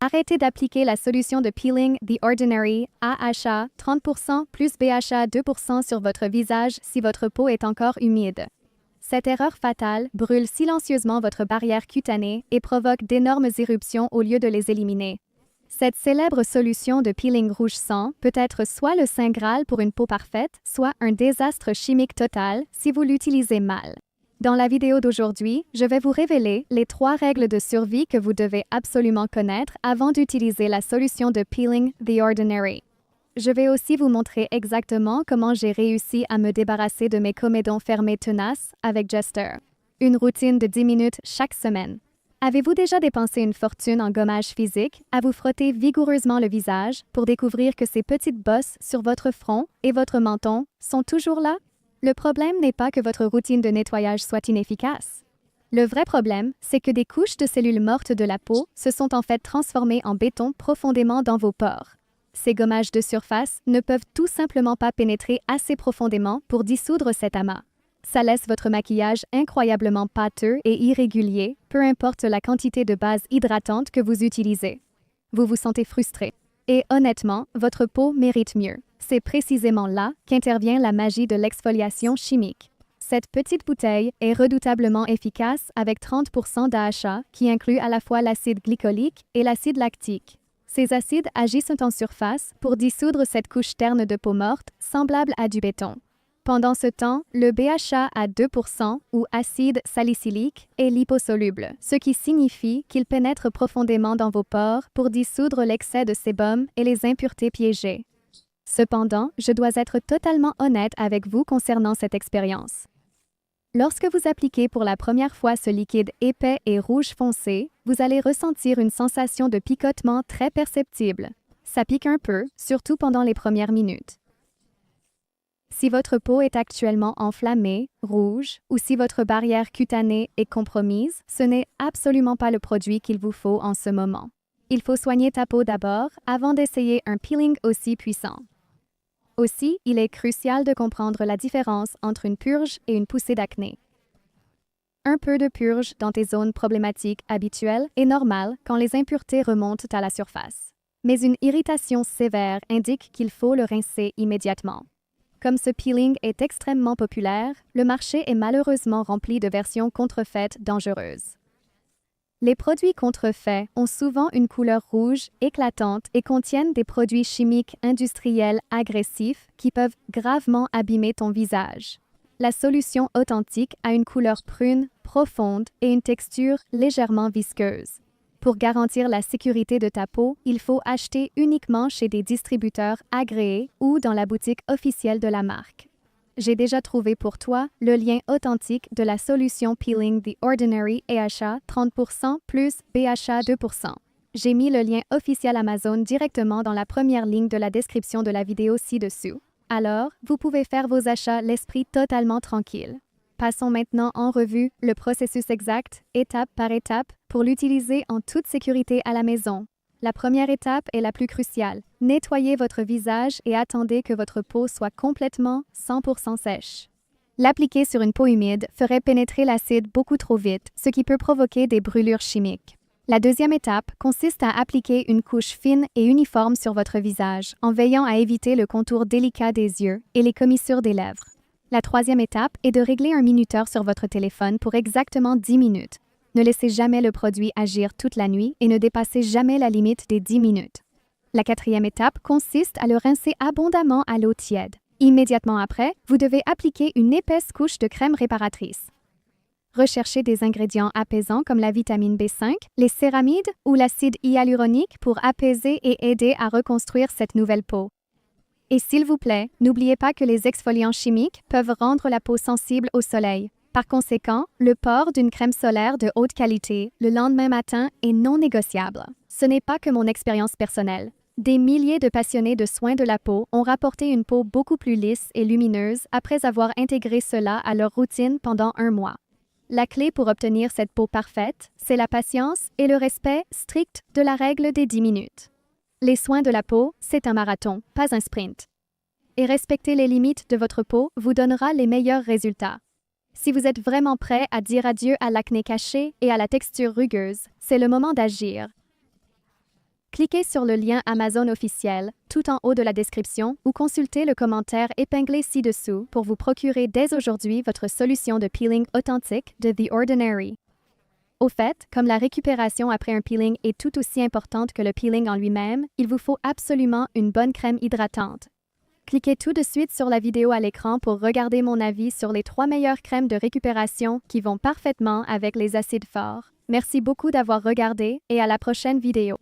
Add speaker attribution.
Speaker 1: Arrêtez d'appliquer la solution de peeling The Ordinary AHA 30% plus BHA 2% sur votre visage si votre peau est encore humide. Cette erreur fatale brûle silencieusement votre barrière cutanée et provoque d'énormes éruptions au lieu de les éliminer. Cette célèbre solution de peeling rouge sang peut être soit le saint graal pour une peau parfaite, soit un désastre chimique total si vous l'utilisez mal. Dans la vidéo d'aujourd'hui, je vais vous révéler les 3 règles de survie que vous devez absolument connaître avant d'utiliser la solution de peeling The Ordinary. Je vais aussi vous montrer exactement comment j'ai réussi à me débarrasser de mes comédons fermés tenaces avec Jester. Une routine de 10 minutes chaque semaine. Avez-vous déjà dépensé une fortune en gommage physique à vous frotter vigoureusement le visage pour découvrir que ces petites bosses sur votre front et votre menton sont toujours là? Le problème n'est pas que votre routine de nettoyage soit inefficace. Le vrai problème, c'est que des couches de cellules mortes de la peau se sont en fait transformées en béton profondément dans vos pores. Ces gommages de surface ne peuvent tout simplement pas pénétrer assez profondément pour dissoudre cet amas. Ça laisse votre maquillage incroyablement pâteux et irrégulier, peu importe la quantité de base hydratante que vous utilisez. Vous vous sentez frustré. Et honnêtement, votre peau mérite mieux. C'est précisément là qu'intervient la magie de l'exfoliation chimique. Cette petite bouteille est redoutablement efficace avec 30% d'AHA qui inclut à la fois l'acide glycolique et l'acide lactique. Ces acides agissent en surface pour dissoudre cette couche terne de peau morte semblable à du béton. Pendant ce temps, le BHA à 2% ou acide salicylique est liposoluble, ce qui signifie qu'il pénètre profondément dans vos pores pour dissoudre l'excès de sébum et les impuretés piégées. Cependant, je dois être totalement honnête avec vous concernant cette expérience. Lorsque vous appliquez pour la première fois ce liquide épais et rouge foncé, vous allez ressentir une sensation de picotement très perceptible. Ça pique un peu, surtout pendant les premières minutes. Si votre peau est actuellement enflammée, rouge, ou si votre barrière cutanée est compromise, ce n'est absolument pas le produit qu'il vous faut en ce moment. Il faut soigner ta peau d'abord avant d'essayer un peeling aussi puissant. Aussi, il est crucial de comprendre la différence entre une purge et une poussée d'acné. Un peu de purge dans tes zones problématiques habituelles est normal quand les impuretés remontent à la surface. Mais une irritation sévère indique qu'il faut le rincer immédiatement. Comme ce peeling est extrêmement populaire, le marché est malheureusement rempli de versions contrefaites dangereuses. Les produits contrefaits ont souvent une couleur rouge éclatante et contiennent des produits chimiques industriels agressifs qui peuvent gravement abîmer ton visage. La solution authentique a une couleur prune, profonde et une texture légèrement visqueuse. Pour garantir la sécurité de ta peau, il faut acheter uniquement chez des distributeurs agréés ou dans la boutique officielle de la marque. J'ai déjà trouvé pour toi le lien authentique de la solution Peeling The Ordinary AHA 30% plus BHA 2%. J'ai mis le lien officiel Amazon directement dans la première ligne de la description de la vidéo ci-dessous. Alors, vous pouvez faire vos achats l'esprit totalement tranquille. Passons maintenant en revue le processus exact, étape par étape, pour l'utiliser en toute sécurité à la maison. La première étape est la plus cruciale. Nettoyez votre visage et attendez que votre peau soit complètement 100% sèche. L'appliquer sur une peau humide ferait pénétrer l'acide beaucoup trop vite, ce qui peut provoquer des brûlures chimiques. La deuxième étape consiste à appliquer une couche fine et uniforme sur votre visage, en veillant à éviter le contour délicat des yeux et les commissures des lèvres. La troisième étape est de régler un minuteur sur votre téléphone pour exactement 10 minutes. Ne laissez jamais le produit agir toute la nuit et ne dépassez jamais la limite des 10 minutes. La quatrième étape consiste à le rincer abondamment à l'eau tiède. Immédiatement après, vous devez appliquer une épaisse couche de crème réparatrice. Recherchez des ingrédients apaisants comme la vitamine B5, les céramides ou l'acide hyaluronique pour apaiser et aider à reconstruire cette nouvelle peau. Et s'il vous plaît, n'oubliez pas que les exfoliants chimiques peuvent rendre la peau sensible au soleil. Par conséquent, le port d'une crème solaire de haute qualité le lendemain matin est non négociable. Ce n'est pas que mon expérience personnelle. Des milliers de passionnés de soins de la peau ont rapporté une peau beaucoup plus lisse et lumineuse après avoir intégré cela à leur routine pendant 1 mois. La clé pour obtenir cette peau parfaite, c'est la patience et le respect strict de la règle des 10 minutes. Les soins de la peau, c'est un marathon, pas un sprint. Et respecter les limites de votre peau vous donnera les meilleurs résultats. Si vous êtes vraiment prêt à dire adieu à l'acné caché et à la texture rugueuse, c'est le moment d'agir. Cliquez sur le lien Amazon officiel, tout en haut de la description, ou consultez le commentaire épinglé ci-dessous pour vous procurer dès aujourd'hui votre solution de peeling authentique de The Ordinary. Au fait, comme la récupération après un peeling est tout aussi importante que le peeling en lui-même, il vous faut absolument une bonne crème hydratante. Cliquez tout de suite sur la vidéo à l'écran pour regarder mon avis sur les 3 meilleures crèmes de récupération qui vont parfaitement avec les acides forts. Merci beaucoup d'avoir regardé et à la prochaine vidéo.